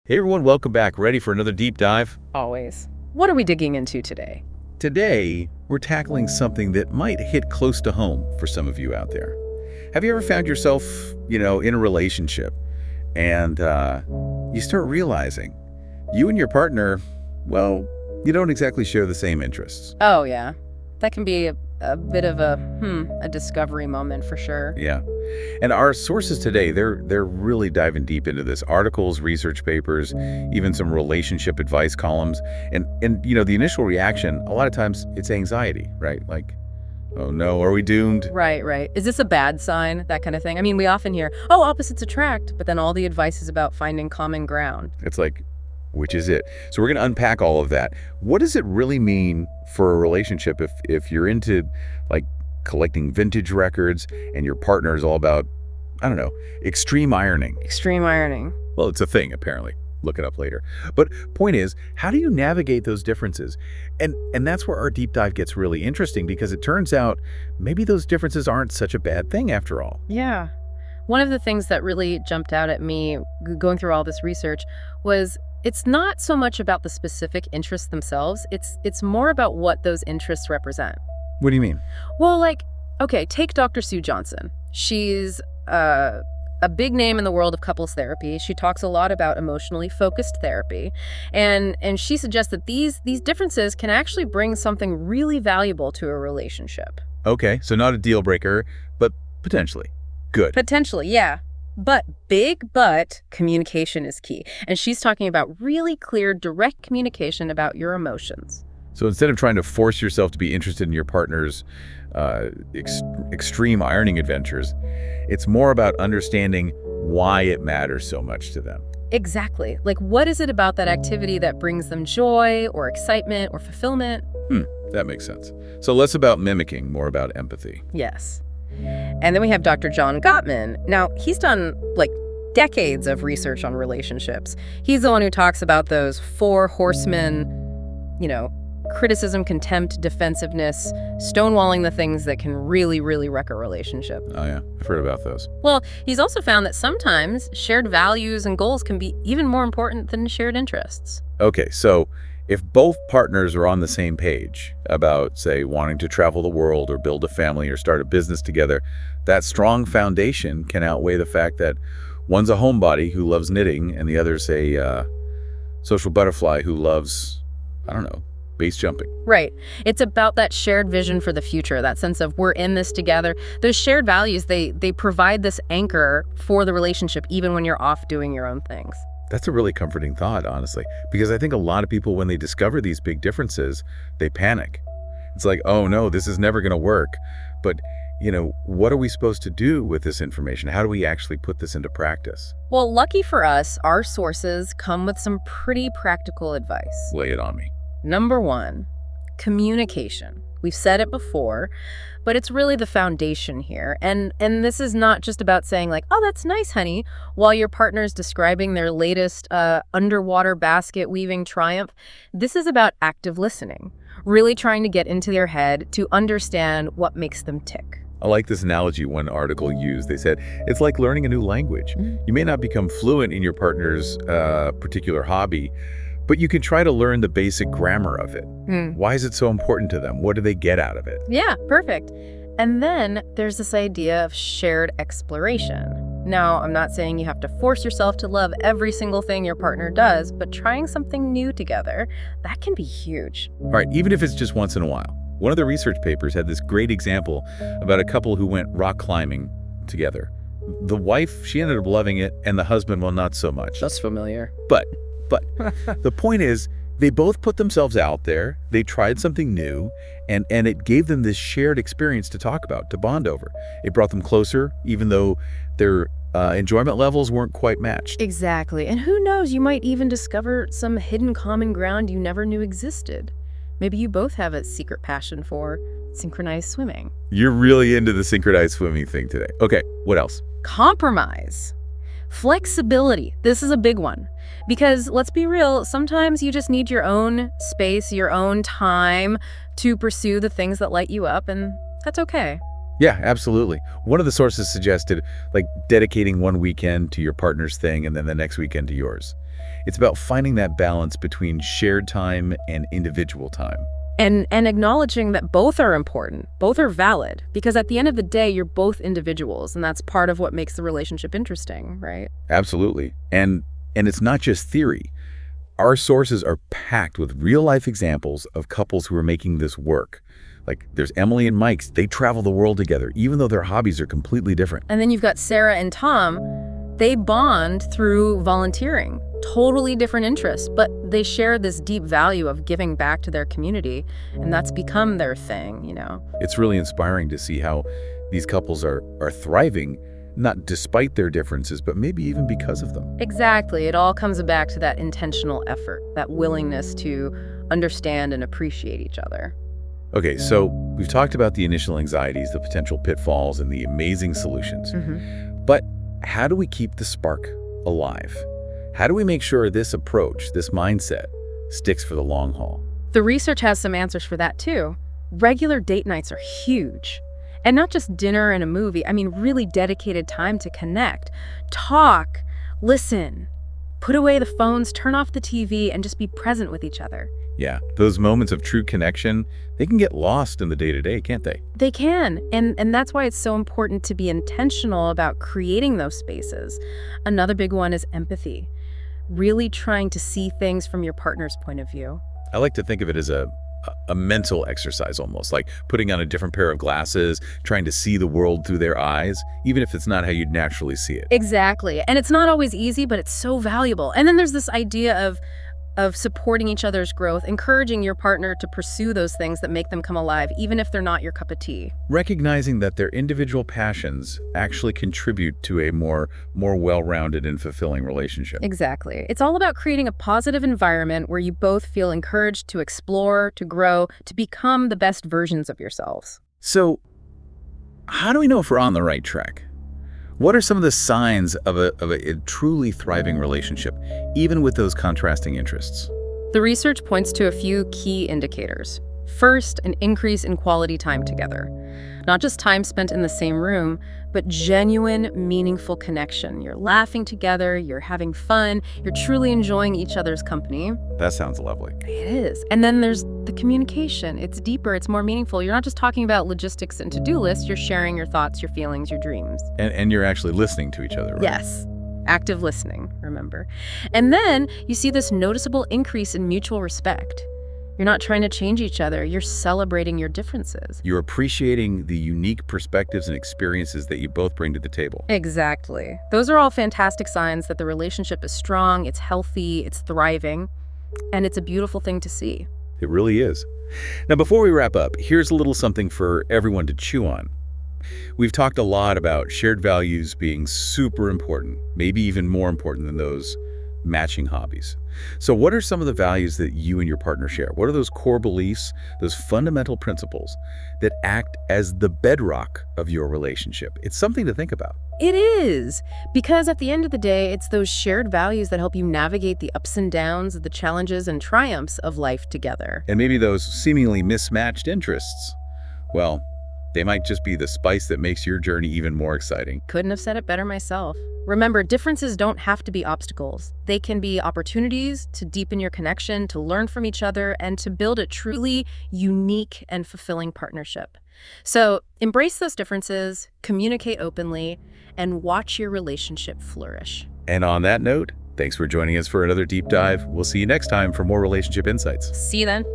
Hey everyone, welcome back. Ready for another deep dive? Always. What are we digging into today? Today, we're tackling something that might hit close to home for some of you out there. Have you ever found yourself, in a relationship and you start realizing you and your partner, well, you don't exactly share the same interests? Oh, yeah. That can be a bit of a discovery moment for sure. Yeah. And our sources today, they're really diving deep into this. Articles, research papers, even some relationship advice columns. And the initial reaction, a lot of times it's anxiety, right? Like, oh no, are we doomed? Right. Is this a bad sign? That kind of thing. I mean, we often hear, oh, opposites attract, but then all the advice is about finding common ground. It's like, which is it? So we're going to unpack all of that. What does it really mean for a relationship if you're into like collecting vintage records and your partner is all about, I don't know, extreme ironing? Extreme ironing. Well, it's a thing, apparently. Look it up later. But point is, how do you navigate those differences? And that's where our deep dive gets really interesting, because it turns out maybe those differences aren't such a bad thing after all. Yeah. One of the things that really jumped out at me going through all this research was it's not so much about the specific interests themselves. It's more about what those interests represent. What do you mean? Well, okay, take Dr. Sue Johnson. She's a big name in the world of couples therapy. She talks a lot about emotionally focused therapy. And she suggests that these differences can actually bring something really valuable to a relationship. Okay, so not a deal breaker, but potentially. Good. Potentially, yeah. But communication is key. And she's talking about really clear, direct communication about your emotions. So instead of trying to force yourself to be interested in your partner's extreme ironing adventures, it's more about understanding why it matters so much to them. Exactly. Like, what is it about that activity that brings them joy or excitement or fulfillment? That makes sense. So less about mimicking, more about empathy. Yes. And then we have Dr. John Gottman. Now, he's done decades of research on relationships. He's the one who talks about those 4 horsemen, criticism, contempt, defensiveness, stonewalling the things that can really, really wreck a relationship. Oh yeah, I've heard about those. Well, he's also found that sometimes shared values and goals can be even more important than shared interests. Okay, so if both partners are on the same page about, say, wanting to travel the world or build a family or start a business together, that strong foundation can outweigh the fact that one's a homebody who loves knitting and the other's a social butterfly who loves, I don't know, base jumping. Right. It's about that shared vision for the future, that sense of we're in this together. Those shared values, they provide this anchor for the relationship even when you're off doing your own things. That's a really comforting thought, honestly, because I think a lot of people, when they discover these big differences, they panic. It's like, oh no, this is never going to work. But, what are we supposed to do with this information? How do we actually put this into practice? Well, lucky for us, our sources come with some pretty practical advice. Lay it on me. Number 1, communication. We've said it before, but it's really the foundation here. And this is not just about saying oh, that's nice, honey, while your partner's describing their latest underwater basket weaving triumph. This is about active listening, really trying to get into their head to understand what makes them tick. I like this analogy one article used. They said, it's like learning a new language. You may not become fluent in your partner's particular hobby, but you can try to learn the basic grammar of it. Why is it so important to them? What do they get out of it? Yeah, perfect. And then there's this idea of shared exploration. Now, I'm not saying you have to force yourself to love every single thing your partner does, but trying something new together, that can be huge. All right, even if it's just once in a while. One of the research papers had this great example about a couple who went rock climbing together. The wife, she ended up loving it, and the husband, well, not so much. That's familiar. But the point is, they both put themselves out there, they tried something new, and it gave them this shared experience to talk about, to bond over. It brought them closer, even though their enjoyment levels weren't quite matched. Exactly. And who knows, you might even discover some hidden common ground you never knew existed. Maybe you both have a secret passion for synchronized swimming. You're really into the synchronized swimming thing today. Okay, what else? Compromise. Flexibility. This is a big one. Because let's be real, sometimes you just need your own space, your own time to pursue the things that light you up, and that's okay. Yeah, absolutely. One of the sources suggested dedicating one weekend to your partner's thing and then the next weekend to yours. It's about finding that balance between shared time and individual time. And acknowledging that both are important, both are valid, because at the end of the day, you're both individuals, and that's part of what makes the relationship interesting, right? Absolutely. And it's not just theory. Our sources are packed with real-life examples of couples who are making this work. Like, there's Emily and Mike. They travel the world together, even though their hobbies are completely different. And then you've got Sarah and Tom. They bond through volunteering. Totally different interests, but they share this deep value of giving back to their community, and that's become their thing, you know? It's really inspiring to see how these couples are thriving, not despite their differences, but maybe even because of them. Exactly. It all comes back to that intentional effort, that willingness to understand and appreciate each other. Okay, so we've talked about the initial anxieties, the potential pitfalls, and the amazing solutions. But how do we keep the spark alive? How do we make sure this approach, this mindset, sticks for the long haul? The research has some answers for that too. Regular date nights are huge. And not just dinner and a movie, I mean really dedicated time to connect, talk, listen, put away the phones, turn off the TV, and just be present with each other. Yeah, those moments of true connection, they can get lost in the day-to-day, can't they? They can, and that's why it's so important to be intentional about creating those spaces. Another big one is empathy. Really trying to see things from your partner's point of view. I like to think of it as a mental exercise almost, like putting on a different pair of glasses, trying to see the world through their eyes, even if it's not how you'd naturally see it. Exactly, and it's not always easy, but it's so valuable. And then there's this idea of supporting each other's growth, encouraging your partner to pursue those things that make them come alive, even if they're not your cup of tea. Recognizing that their individual passions actually contribute to a more well-rounded and fulfilling relationship. Exactly. It's all about creating a positive environment where you both feel encouraged to explore, to grow, to become the best versions of yourselves. So, how do we know if we're on the right track? What are some of the signs of a truly thriving relationship, even with those contrasting interests? The research points to a few key indicators. First, an increase in quality time together. Not just time spent in the same room, but genuine, meaningful connection. You're laughing together, you're having fun, you're truly enjoying each other's company. That sounds lovely. It is. And then there's the communication. It's deeper, it's more meaningful. You're not just talking about logistics and to-do lists, you're sharing your thoughts, your feelings, your dreams. And you're actually listening to each other, right? Yes. Active listening, remember. And then you see this noticeable increase in mutual respect. You're not trying to change each other, you're celebrating your differences. You're appreciating the unique perspectives and experiences that you both bring to the table. Exactly. Those are all fantastic signs that the relationship is strong, it's healthy, it's thriving, and it's a beautiful thing to see. It really is. Now, before we wrap up, here's a little something for everyone to chew on. We've talked a lot about shared values being super important, maybe even more important than those matching hobbies. So what are some of the values that you and your partner share? What are those core beliefs, those fundamental principles that act as the bedrock of your relationship? It's something to think about. It is, because at the end of the day, it's those shared values that help you navigate the ups and downs, the challenges and triumphs of life together. And maybe those seemingly mismatched interests, well, they might just be the spice that makes your journey even more exciting. Couldn't have said it better myself. Remember, differences don't have to be obstacles. They can be opportunities to deepen your connection, to learn from each other, and to build a truly unique and fulfilling partnership. So embrace those differences, communicate openly, and watch your relationship flourish. And on that note, thanks for joining us for another deep dive. We'll see you next time for more relationship insights. See you then.